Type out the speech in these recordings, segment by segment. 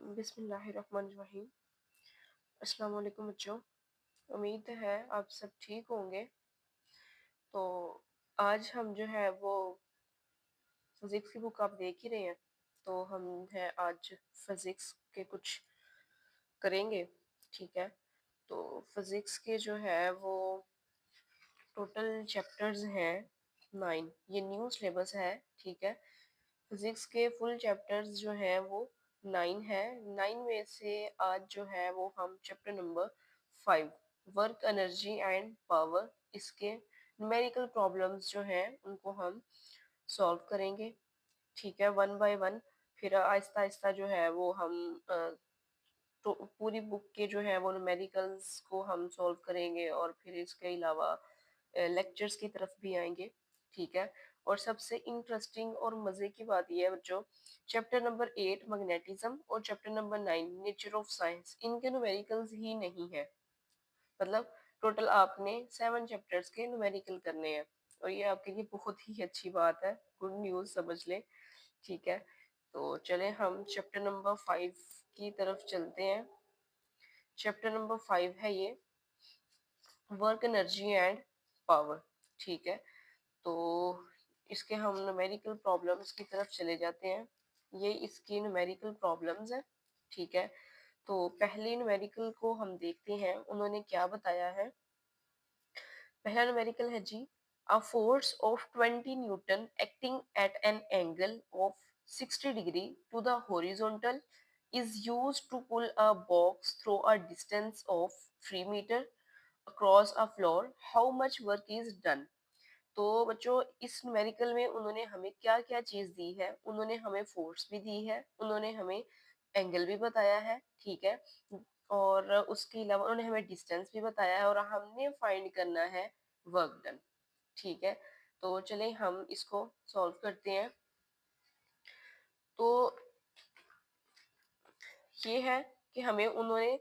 बिस्मिल्लाहिर्रहमानिर्रहीम। अस्सलाम वालेकुम बच्चों। उम्मीद है आप सब ठीक होंगे। तो आज हम जो है वो फिज़िक्स की बुक आप देख ही रहे हैं। तो हम है आज फिज़िक्स के कुछ करेंगे, ठीक है। तो फिज़िक्स के जो है वो टोटल चैप्टर्स हैं 9। ये न्यू सिलेबस है, ठीक है। फिज़िक्स के फुल चैप्टर्स जो हैं वो 9 है। 9 में से आज जो है वो हम chapter number 5 work energy and power, इसके न्यूमेरिकल प्रॉब्लम्स जो हैं उनको हम सॉल्व करेंगे, ठीक है, वन बाय वन। फिर आहिस्ता आहिस्ता जो है वो हम तो पूरी बुक के जो है वो न्यूमेरिकल्स को हम सॉल्व करेंगे और फिर इसके अलावा लेक्चर्स की तरफ भी आएंगे, ठीक है। और सबसे इंटरेस्टिंग और मज़े की बात यह है बच्चों, चैप्टर नंबर 8 मैग्नेटिज्म और chapter number 9 nature of science, इनके न्यूमेरिकल्स ही नहीं है। मतलब टोटल आपने 7 चैप्टर्स के न्यूमेरिकल करने हैं और ये आपके लिए बहुत ही अच्छी बात है, गुड न्यूज़ समझ लें, ठीक है। तो चले हम चैप्टर नंबर 5 की तरफ चलते हैं। चैप्टर नंबर 5 है ये वर्क एनर्जी एंड पावर, ठीक है। तो इसके हम न्यूमेरिकल प्रॉब्लम्स की तरफ चले जाते हैं। ये इसकी न्यूमेरिकल प्रॉब्लम्स है, ठीक है। तो पहली न्यूमेरिकल को हम देखते हैं, उन्होंने क्या बताया है। पहला न्यूमेरिकल है जी, a force of 20 newton acting at an angle of 60 degree to the horizontal is used to pull a box through a distance of 3 meter across a floor. How much work is done? तो बच्चों इस numerical में उन्होंने हमें क्या क्या चीज दी है। उन्होंने हमें फोर्स भी दी है, उन्होंने हमें एंगल भी बताया है, ठीक है। और उसके अलावा उन्होंने हमें डिस्टेंस भी बताया है और हमने फाइंड करना है वर्क डन, ठीक है। तो चले हम इसको सॉल्व करते हैं। तो ये है कि हमें उन्होंने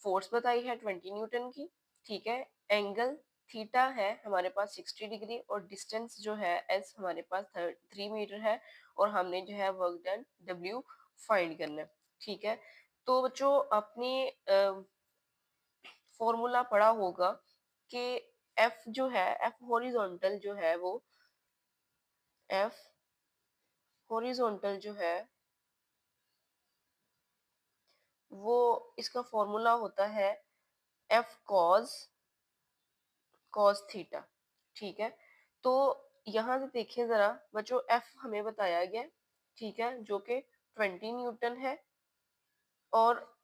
फोर्स बताई है 20 न्यूटन की, ठीक है। एंगल थीटा है हमारे पास 60 डिग्री और डिस्टेंस जो है एस हमारे पास 3 मीटर है और हमने जो है वर्क डन डब्ल्यू फाइंड करना है, ठीक है। तो बच्चों अपने फॉर्मूला पढ़ा होगा कि एफ जो है, एफ हॉरिजॉन्टल जो है वो, एफ हॉरिजॉन्टल जो है वो इसका फॉर्मूला होता है एफ कॉस थीटा, ठीक है। तो यहाँ से देखिए जरा बच्चों, एफ हमें बताया गया, ठीक है, जो कि 20 न्यूटन है और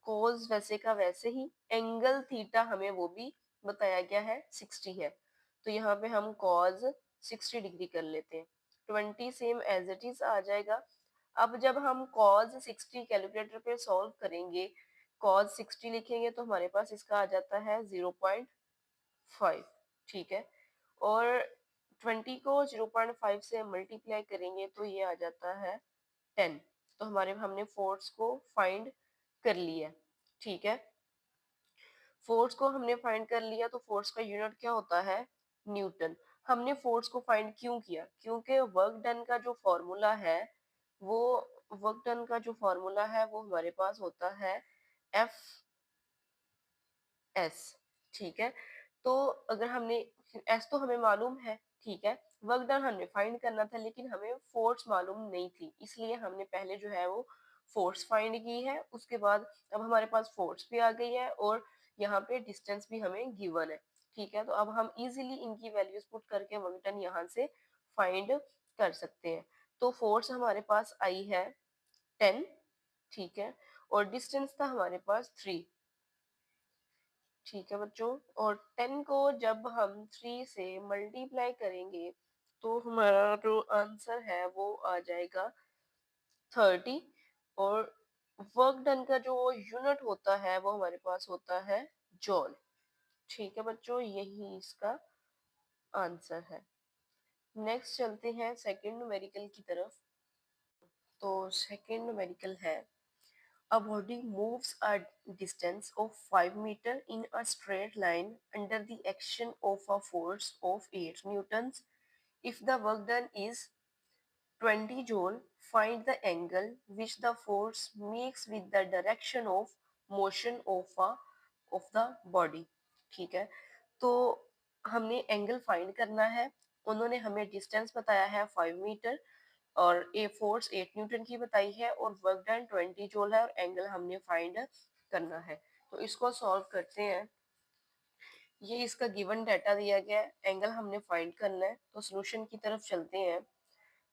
कॉस वैसे का वैसे ही, एंगल थीटा हमें वो भी बताया गया है 60 है। तो यहाँ पे हम कॉस 60 डिग्री कर लेते हैं, 20 सेम एज इट इज आ जाएगा। अब जब हम कॉस 60 कैलकुलेटर पे सॉल्व करेंगे, कॉस 60 लिखेंगे तो हमारे पास इसका आ जाता है 0.5, ठीक है। और 20 को 0.5 से मल्टीप्लाई करेंगे तो ये आ जाता है 10। तो हमारे हमने फोर्स को फाइंड कर लिया, ठीक है। फोर्स को हमने फाइंड कर लिया तो फोर्स का यूनिट क्या होता है, न्यूटन। हमने फोर्स को फाइंड क्यों किया, क्योंकि वर्क डन का जो फॉर्मूला है वो, वर्क डन का जो फॉर्मूला है वो हमारे पास होता है एफ एस, ठीक है। तो अगर हमने एस तो हमें मालूम है, ठीक है, वर्क डन हमने फाइंड करना था लेकिन हमें फोर्स मालूम नहीं थी, इसलिए हमने पहले जो है वो फोर्स फाइंड की है। उसके बाद अब हमारे पास फोर्स भी आ गई है और यहाँ पे डिस्टेंस भी हमें गिवन है, ठीक है। तो अब हम इजीली इनकी वैल्यूज पुट करके वर्क डन यहाँ से फाइंड कर सकते हैं। तो फोर्स हमारे पास आई है 10, ठीक है, और डिस्टेंस था हमारे पास 3, ठीक है बच्चों। और 10 को जब हम 3 से मल्टीप्लाई करेंगे तो हमारा जो आंसर है वो आ जाएगा 30। और वर्क डन का जो यूनिट होता है वो हमारे पास होता है जॉल, ठीक है बच्चों, यही इसका आंसर है। नेक्स्ट चलते हैं सेकंड न्यूमेरिकल की तरफ। तो सेकंड न्यूमेरिकल है, a body moves a distance of 5 meter in a straight line under the action of a force of 8 newtons if the work done is 20 joule, find the angle which the force makes with the direction of motion of the body। ठीक है, तो हमने angle find करना है। उन्होंने हमें distance बताया है 5 मीटर और ए फोर्स 8 न्यूटन की बताई है और वर्क डन 20 जूल है और एंगल हमने फाइंड करना है। तो इसको सॉल्व करते हैं। ये इसका गिवन डाटा दिया गया है, एंगल हमने फाइंड करना है, तो सॉल्यूशन की तरफ चलते हैं।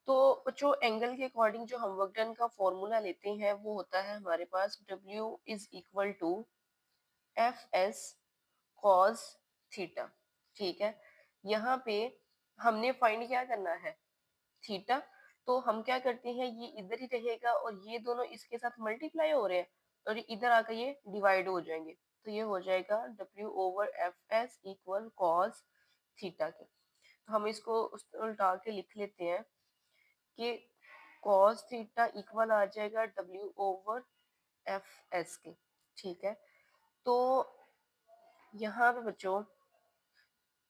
तो बच्चों एंगल के अकॉर्डिंग जो हम वर्क डन का फॉर्मूला लेते हैं वो होता है हमारे पास W is equal to F S cos theta. ठीक है, यहाँ पे हमने फाइंड क्या करना है, थीटा। तो हम क्या करते हैं, ये इधर ही रहेगा और ये दोनों इसके साथ मल्टीप्लाई हो रहे हैं और इधर आकर ये डिवाइड हो जाएंगे। तो ये हो जाएगा W over F S equal cos theta के। तो हम इसको उल्टा के लिख लेते हैं कि कॉस थीटा इक्वल आ जाएगा W ओवर एफ एस के। ठीक है, तो यहाँ पे बच्चों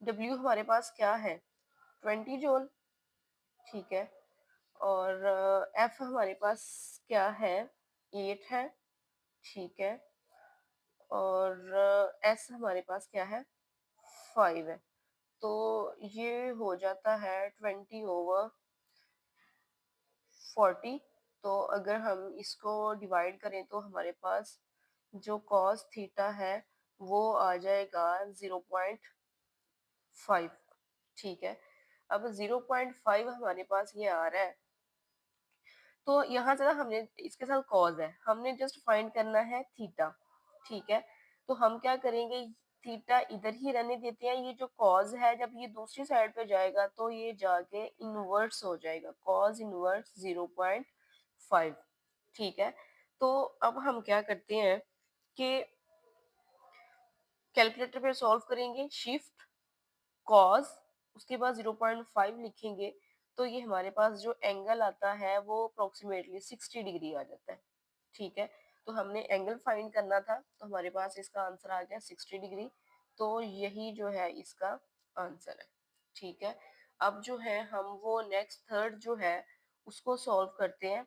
W हमारे पास क्या है, 20 जूल। ठीक है, और F हमारे पास क्या है, 8 है। ठीक है, और S हमारे पास क्या है, 5 है। तो ये हो जाता है 20/40। तो अगर हम इसको डिवाइड करें तो हमारे पास जो कॉस थीटा है वो आ जाएगा 0.5। ठीक है, अब 0.5 हमारे पास ये आ रहा है। तो यहाँ से ना हमने इसके साथ कॉज है, हमने जस्ट फाइंड करना है थीटा। ठीक है, तो हम क्या करेंगे, थीटा इधर ही रहने देते हैं। ये जो कॉज है जब ये दूसरी साइड पे जाएगा तो ये जाके इनवर्स हो जाएगा, कॉज इनवर्स 0.5। ठीक है, तो अब हम क्या करते हैं कि कैलकुलेटर पे सॉल्व करेंगे, शिफ्ट कॉस, उसके बाद 0.5 लिखेंगे। तो ये हमारे पास जो एंगल आता है वो अप्रोक्सीमेटली 60 डिग्री आ जाता है। ठीक है, तो हमने एंगल फाइंड करना था तो हमारे पास इसका आंसर आ गया 60 डिग्री। तो यही जो है इसका आंसर है। ठीक है, अब जो है हम वो नेक्स्ट थर्ड जो है उसको सॉल्व करते हैं।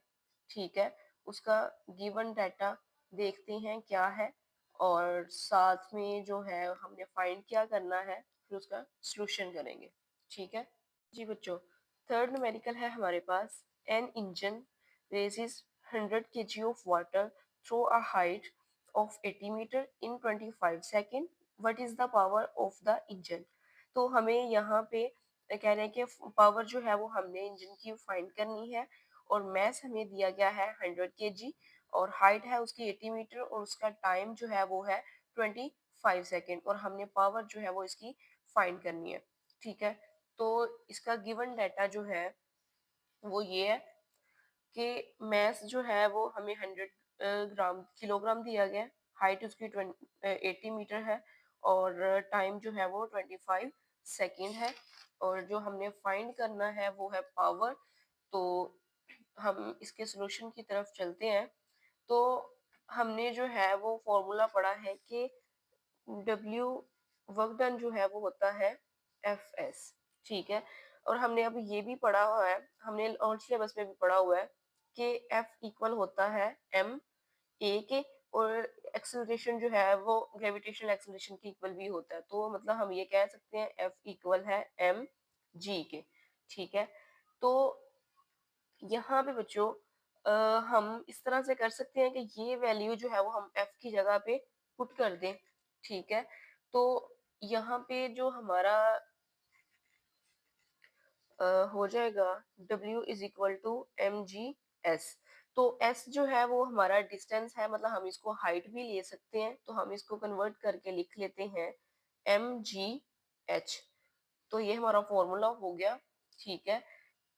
ठीक है, उसका गिवन डाटा देखते हैं क्या है और साथ में जो है हमने फाइंड क्या करना है, फिर उसका सॉल्यूशन करेंगे। ठीक है जी बच्चों, थर्ड न्यूमेरिकल है हमारे पास, N engine raises 100 kg of water through a height of 80 meter in 25 second. What is the power of the engine? तो हमें यहाँ पे कह रहे हैं कि पावर जो है वो हमने इंजन की फाइंड करनी है और मैस हमें दिया गया है 100 kg और हाइट है उसकी 80 मीटर और उसका टाइम जो है वो है 25 सेकेंड और हमने पावर जो है वो इसकी फाइंड करनी है। ठीक है, तो इसका गिवन डाटा जो है वो ये है कि मैथ जो है वो हमें 100 किलोग्राम दिया गया है, हाइट उसकी 80 मीटर है और टाइम जो है वो 25 सेकेंड है और जो हमने फाइंड करना है वो है पावर। तो हम इसके सॉल्यूशन की तरफ चलते हैं। तो हमने जो है वो फॉर्मूला पढ़ा है कि W वर्क डन जो है वो होता है एफ एस। ठीक है, और हमने अभी ये भी पढ़ा हुआ है, हमने और सिलेबस में भी पढ़ा हुआ है कि एफ इक्वल होता है एम ए के और एक्सेलरेशन जो है वो ग्रेविटेशनल एक्सेलरेशन के इक्वल भी होता है। तो मतलब हम ये कह सकते हैं एफ इक्वल है एम जी के। ठीक है, तो यहाँ पे बच्चों हम इस तरह से कर सकते हैं कि ये वैल्यू जो है वो हम एफ की जगह पे पुट कर दें। ठीक है, तो यहाँ पे जो हमारा हो जाएगा W is equal to M G S. तो S जो है वो हमारा डिस्टेंस है, मतलब हम इसको हाइट भी ले सकते हैं, तो हम इसको कन्वर्ट करके लिख लेते हैं एम जी एच। तो ये हमारा फॉर्मूला हो गया। ठीक है,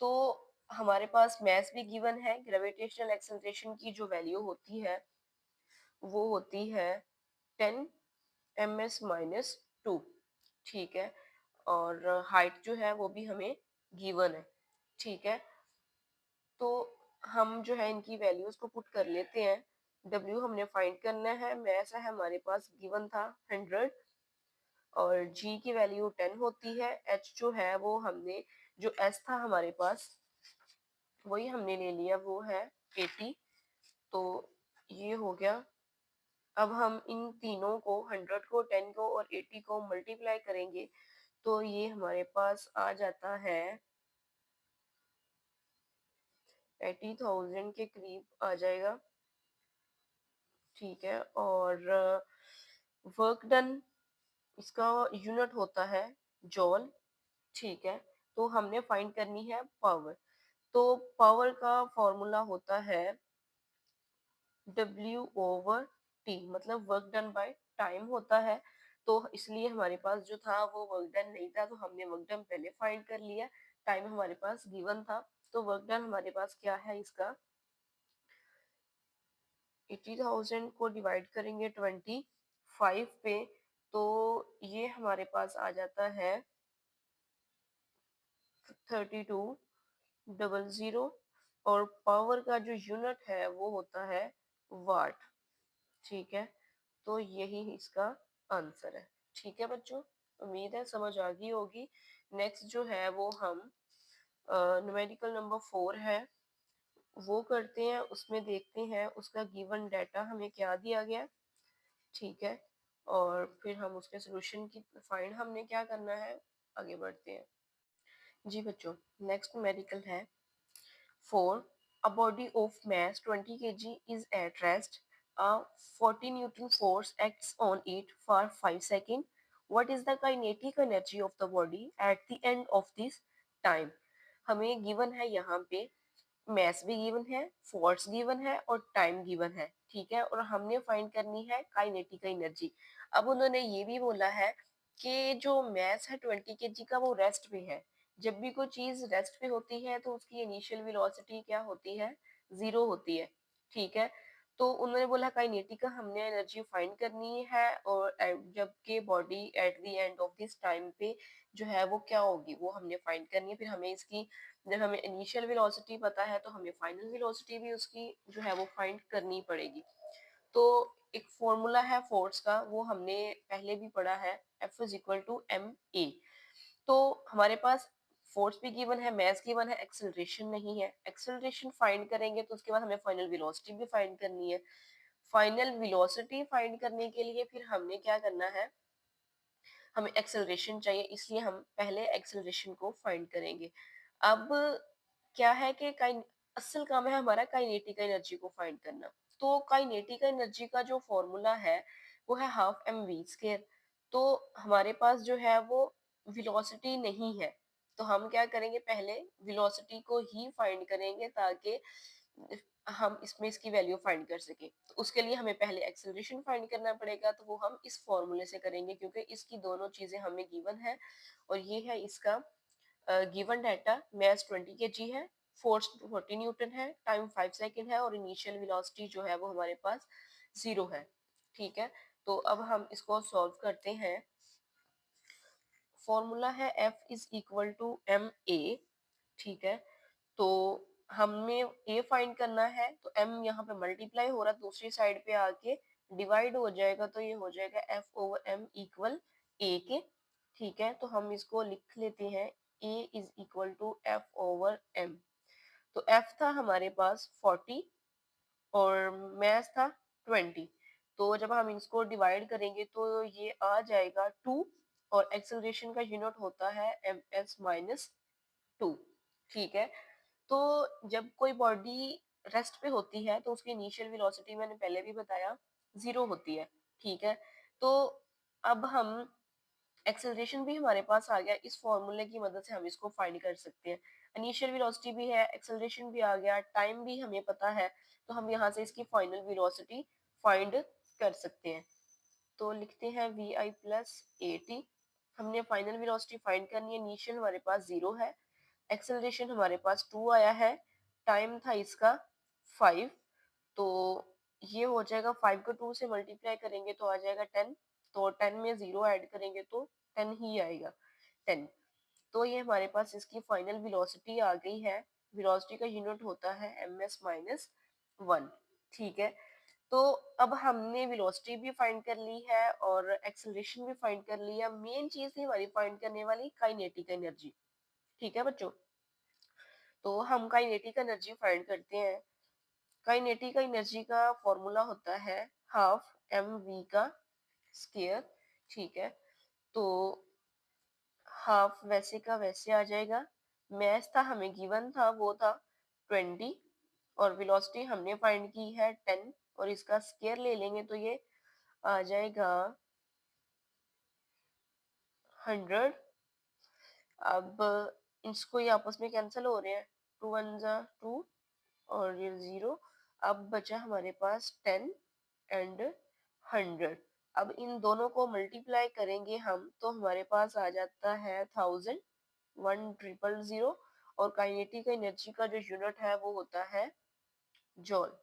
तो हमारे पास मैस भी गिवन है, ग्रेविटेशनल एक्सेलरेशन की जो वैल्यू होती है वो होती है 10 ms-2। ठीक है, और हाइट जो है वो भी हमें गिवन है। ठीक है, तो हम जो है इनकी वैल्यूज को पुट कर लेते हैं। W हमने फाइंड करना है, मैस है हमारे पास गिवन था 100 और G की वैल्यू 10 होती है। H जो है वो हमने जो S था हमारे पास वही हमने ले लिया, वो है 80। तो ये हो गया। अब हम इन तीनों को 100 को 10 को और 80 को मल्टीप्लाई करेंगे तो ये हमारे पास आ जाता है 80,000 के करीब आ जाएगा। ठीक है। और वर्क डन, इसका यूनिट होता है जॉल। ठीक है। तो हमने फाइंड करनी है पावर। तो पावर का फॉर्मूला होता है W ओवर T, मतलब वर्क डन बाय टाइम होता है। तो इसलिए हमारे पास जो था वो वर्क डन नहीं था, तो हमने वर्क डन पहले फाइंड कर लिया। टाइम हमारे पास गिवन था, तो वर्क डन हमारे पास क्या है इसका, 80,000 को डिवाइड करेंगे 25 पे, तो ये हमारे पास आ जाता है 3200। और पावर का जो यूनिट है वो होता है वाट। ठीक है। तो यही इसका आंसर है। ठीक है बच्चों, उम्मीद है समझ आ गई होगी। नेक्स्ट जो है वो हम न्यूमेरिकल नंबर 4 है वो करते हैं। उसमें देखते हैं उसका गिवन डाटा हमें क्या दिया गया। ठीक है। और फिर हम उसके सोल्यूशन की फाइंड हमने क्या करना है, आगे बढ़ते हैं। जी बच्चों, नेक्स्ट न्यूमेरिकल है 4. A body of mass 20 kg is at rest. A 40 Newton force acts on it for 5 seconds. What is the kinetic energy of the body at the end of this time? हमें given है यहाँ पे, mess भी given है, force given है और time given है। ठीक है। और हमने फाइंड करनी है काइनेटिक एनर्जी। अब उन्होंने ये भी बोला है कि जो मैस है 20 kg का वो रेस्ट पे है। जब भी कोई चीज रेस्ट पे होती है तो उसकी इनिशियल वेलोसिटी क्या होती है, 0 होती है। ठीक है। तो उन्होंने बोला काइनेटिक का हमने एनर्जी फाइंड करनी है, और जबकि body at the end of this time पे जो है वो क्या होगी वो हमने फाइंड करनी है। फिर हमें इसकी, जब हमें इनिशियल वेलोसिटी पता है तो हमें फाइनल वेलोसिटी भी उसकी जो है वो फाइंड करनी पड़ेगी। तो एक फॉर्मूला है फोर्स का, वो हमने पहले भी पढ़ा है, F is equal to M A. तो हमारे पास फोर्स भी गिवन है, मास गिवन है, एक्सेलरेशन नहीं है। एक्सेलरेशन फाइंड करेंगे तो उसके बाद हमें फाइनल वेलोसिटी भी फाइंड करनी है। फाइनल वेलोसिटी फाइंड करने के लिए फिर हमने क्या करना है, हमें एक्सेलरेशन चाहिए, इसलिए हम पहले एक्सेलरेशन को फाइंड करेंगे। अब क्या है कि असल काम है हमारा काइनेटिक एनर्जी को फाइंड करना। तो काइनेटिक एनर्जी का जो फॉर्मूला है वो है हाफ एम वी स्केयर। तो हमारे पास जो है वो वेलोसिटी नहीं है, तो हम क्या करेंगे, पहले वेलोसिटी को ही फाइंड करेंगे ताकि हम इसमें इसकी वैल्यू फाइंड कर सके। तो उसके लिए हमें पहले एक्सेलरेशन फाइंड करना पड़ेगा, तो वो हम इस फॉर्मूले से करेंगे क्योंकि इसकी दोनों चीजें हमें गिवन है। और ये है इसका गिवन डाटा, मास 20 kg है, फोर्स 40 न्यूटन है, टाइम 5 सेकंड है और इनिशियल वेलोसिटी जो है वो हमारे पास 0 है। ठीक है। तो अब हम इसको सॉल्व करते हैं। फॉर्मूला है F is equal to M A. ठीक है। तो हमें ए फाइंड करना है, तो m यहाँ पे मल्टीप्लाई हो रहा है, दूसरी साइड पे आके डिवाइड हो जाएगा, तो ये हो जाएगा f over m equal a के। ठीक है। तो हम इसको लिख लेते हैं, a is equal to f over m। तो f था हमारे पास 40 और mass था 20। तो जब हम इसको डिवाइड करेंगे तो ये आ जाएगा 2, और एक्सेलरेशन का यूनिट होता है ms माइनस 2। ठीक है। तो जब कोई बॉडी रेस्ट पे होती है तो उसकी इनिशियल वेलोसिटी मैंने पहले भी बताया 0 होती है। ठीक है। तो अब हम एक्सेलरेशन भी हमारे पास आ गया, इस फॉर्मूले की मदद से हम इसको फाइंड कर सकते हैं। इनिशियल वेलोसिटी भी है, एक्सेलरेशन भी आ गया, टाइम भी हमें पता है, तो हम यहाँ से इसकी फाइनल वेलोसिटी फाइंड कर सकते हैं। तो लिखते हैं V I plus A T. हमने फाइनल वेलोसिटी फाइंड करनी है, इनिशियल हमारे पास 0 है, एक्सेलरेशन हमारे पास 2 आया है, टाइम था इसका 5। तो ये हो जाएगा, 5 को 2 से मल्टीप्लाई करेंगे तो आ जाएगा 10। तो 10 में 0 ऐड करेंगे तो 10 ही आएगा, 10। तो ये हमारे पास इसकी फाइनल वेलोसिटी आ गई है। वेलोसिटी का यूनिट होता है एम एस माइनस 1। ठीक है। तो अब हमने वेलोसिटी भी फाइंड कर ली है और एक्सेलरेशन भी फाइंड कर लिया। मेन चीज थी हमारी फाइंड करने वाली काइनेटिक एनर्जी। ठीक है बच्चों। तो हम काइनेटिक एनर्जी फाइंड करते हैं। काइनेटिक एनर्जी का फॉर्मूला होता है हाफ एम वी का स्क्वायर। ठीक है, तो हाफ वैसे का वैसे आ जाएगा। मैथ था हमें गिवन था वो था 20 और वेलोसिटी हमने फाइंड की है 10 और इसका स्क्वायर ले लेंगे तो ये आ जाएगा 100। अब इसको ये आपस में कैंसिल हो रहे हैं, 2 वन जा 2 और ये 0। अब बचा हमारे पास 10 एंड 100। अब इन दोनों को मल्टीप्लाई करेंगे हम तो हमारे पास आ जाता है 1000 1000। और काइनेटिक एनर्जी का जो यूनिट है वो होता है जॉल।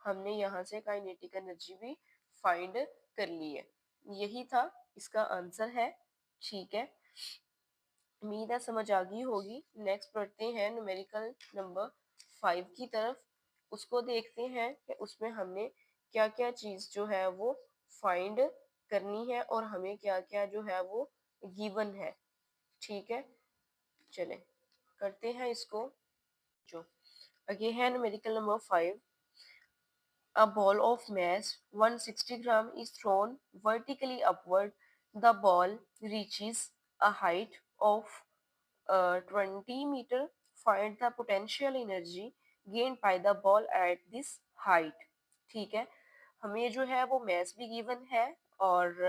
हमने यहाँ से काइनेटिक एनर्जी भी फाइंड कर ली है। यही था इसका आंसर है। ठीक है, उम्मीद है समझ आ गई होगी। नेक्स्ट पढ़ते हैं न्यूमेरिकल नंबर 5 की तरफ। उसको देखते हैं कि उसमें हमने क्या क्या चीज जो है वो फाइंड करनी है और हमें क्या क्या जो है वो गिवन है। ठीक है, चले करते हैं इसको। जो आगे है numerical number 5। A ball of mass 160 gram is thrown vertically upward. The ball reaches a height of 20 meter. Find the potential energy gained by the ball at this height. ठीक है, हमें जो है वो मैस भी गिवन है और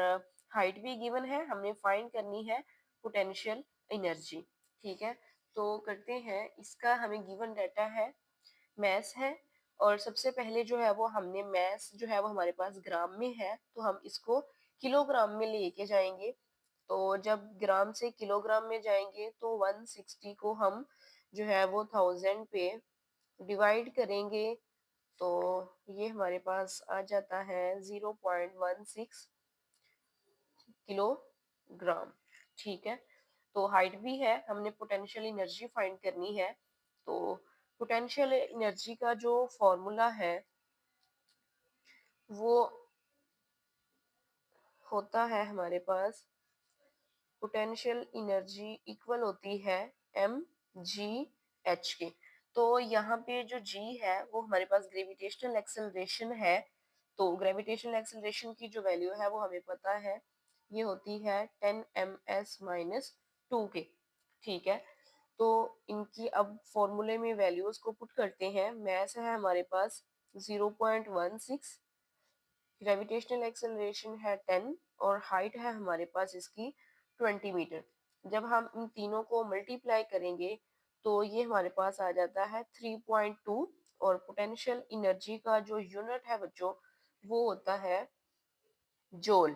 height भी गिवन है। हमने फाइंड करनी है पोटेंशियल एनर्जी। ठीक है, तो करते हैं। इसका हमें गिवन डाटा है, मैस है। और सबसे पहले जो है वो हमने मैस जो है वो हमारे पास ग्राम में है तो हम इसको किलोग्राम में लेके जाएंगे। तो जब ग्राम से किलोग्राम में जाएंगे तो 160 को हम जो है वो 1000 पे डिवाइड करेंगे तो ये हमारे पास आ जाता है 0.16 किलोग्राम। ठीक है, तो हाइट भी है, हमने पोटेंशियल एनर्जी फाइंड करनी है। तो पोटेंशियल एनर्जी का जो फॉर्मूला है वो होता है हमारे पास, पोटेंशियल एनर्जी इक्वल होती है एम जी एच के। तो यहाँ पे जो जी है वो हमारे पास ग्रेविटेशनल एक्सेलरेशन है। तो ग्रेविटेशनल एक्सेलरेशन की जो वैल्यू है वो हमें पता है, ये होती है 10 एम एस माइनस 2 के। ठीक है, तो इनकी अब फॉर्मूले में वैल्यूज को पुट करते हैं। मैस है हमारे पास 0.16, ग्रेविटेशनल एक्सेलरेशन है 10 और हाइट है हमारे पास इसकी 20 मीटर। जब हम इन तीनों को मल्टीप्लाई करेंगे तो ये हमारे पास आ जाता है 3.2। और पोटेंशियल एनर्जी का जो यूनिट है बच्चों वो होता है जोल।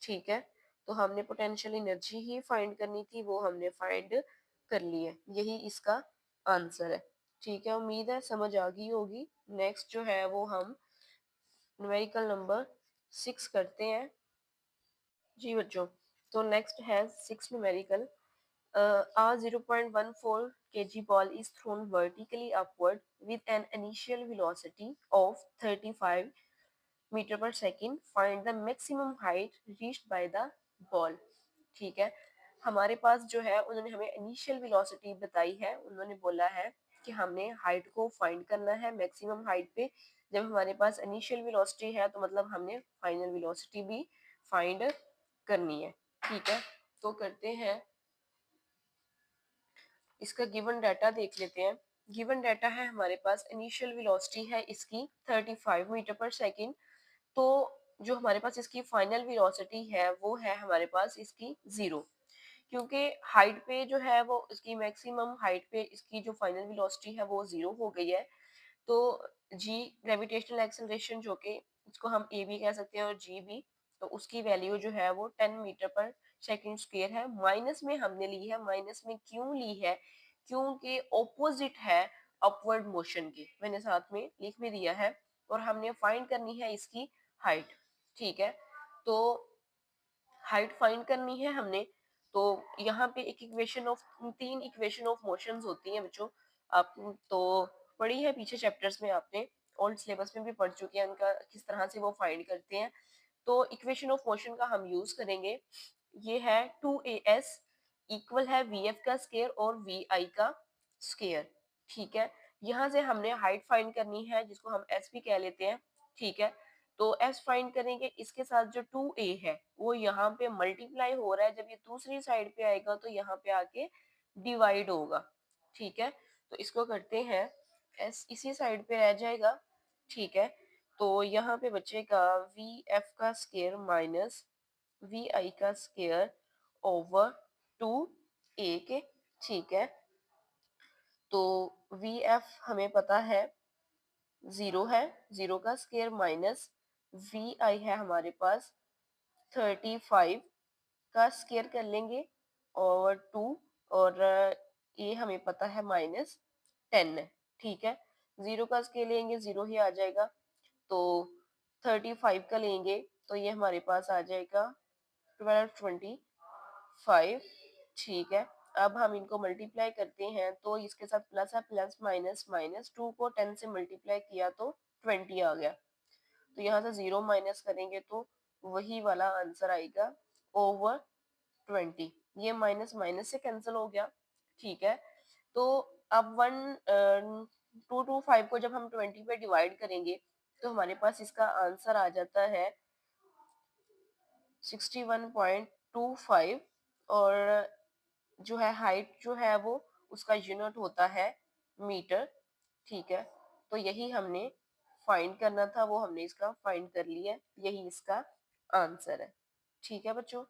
ठीक है, तो हमने पोटेंशियल एनर्जी ही फाइंड करनी थी, वो हमने फाइंड कर ली है। यही इसका आंसर है। ठीक है, उम्मीद है समझ आ गई होगी। नेक्स्ट जो है वो हम न्यूमेरिकल नंबर 6 करते हैं। जी बच्चों, तो नेक्स्ट है 6 numerical. A 0.14 kg ball is thrown vertically upward with an initial velocity of 35 metre पर second. Find the maximum height reached by the ball. ठीक है, हमारे पास जो है उन्होंने हमें इनिशियल वेलोसिटी बताई है। उन्होंने बोला है कि हमने हाइट को फाइंड करना है मैक्सिमम हाइट पे। जब हमारे पास इनिशियल वेलोसिटी है तो मतलब हमने फाइनल वेलोसिटी भी फाइंड करनी है। ठीक है, तो करते हैं, इसका गिवन डाटा देख लेते हैं। गिवन डाटा है हमारे पास, इनिशियल वेलोसिटी है इसकी 35 मीटर पर सेकेंड। तो जो हमारे पास इसकी फाइनल वेलोसिटी है वो है हमारे पास इसकी 0। क्योंकि हाइट पे जो है वो इसकी मैक्सिमम हाइट पे इसकी जो फाइनल वेलोसिटी है वो 0 हो गई है। तो जी ग्रेविटेशनल एक्सेलरेशन जो कि इसको हम ए भी कह सकते हैं और जी भी, तो उसकी वैल्यू जो है वो 10 मीटर पर सेकंड स्क्वायर है। माइनस में हमने ली है, माइनस में क्यों ली है, क्योंकि ऑपोजिट है अपवर्ड मोशन के, मैंने साथ में लिख भी दिया है। और हमने फाइंड करनी है इसकी हाइट। ठीक है, तो हाइट फाइंड करनी है हमने। तो यहाँ पे एक equation of, 3 equation of motions होती हैं बच्चों। आप तो पढ़ी है पीछे चैप्टर्स में, आपने ओल्ड सिलेबस में भी पढ़ चुके हैं उनका किस तरह से वो फाइंड करते हैं। तो इक्वेशन ऑफ मोशन का हम यूज करेंगे। ये है 2as इक्वल है वी एफ का स्केयर और वी आई का स्क्वायर। ठीक है, यहाँ से हमने हाइट फाइंड करनी है जिसको हम एस भी कह लेते हैं। ठीक है, तो एस फाइंड करेंगे, इसके साथ जो 2a है वो यहाँ पे मल्टीप्लाई हो रहा है, जब ये दूसरी साइड पे आएगा तो यहाँ पे आके डिवाइड होगा। ठीक है, तो इसको करते हैं, एस इसी साइड पे रह जाएगा। ठीक है, तो यहाँ पे बचेगा वी एफ का स्क्वायर माइनस वी आई का स्क्वायर ओवर 2a के। ठीक है, तो वी एफ हमें पता है 0 है, 0 का स्क्वायर माइनस वी आई है हमारे पास 35 का स्क्वायर कर लेंगे और 2, और ये हमें पता है माइनस 10 है। ठीक है, 0 का स्क्वायर लेंगे 0 ही आ जाएगा, तो 35 का लेंगे तो ये हमारे पास आ जाएगा 1225। ठीक है, अब हम इनको मल्टीप्लाई करते हैं तो इसके साथ प्लस है, प्लस माइनस माइनस, 2 को 10 से मल्टीप्लाई किया तो 20 आ गया, तो यहाँ से 0 माइनस करेंगे तो वही वाला आंसर आएगा ओवर 20। ये माइनस माइनस से कैंसिल हो गया। ठीक है, तो अब 225 को जब हम 20 पे डिवाइड करेंगे तो हमारे पास इसका आंसर आ जाता है 61.25, और जो है हाइट जो है वो उसका यूनिट होता है मीटर। ठीक है, तो यही हमने फाइंड करना था, वो हमने इसका फाइंड कर लिया, यही इसका आंसर है। ठीक है बच्चों।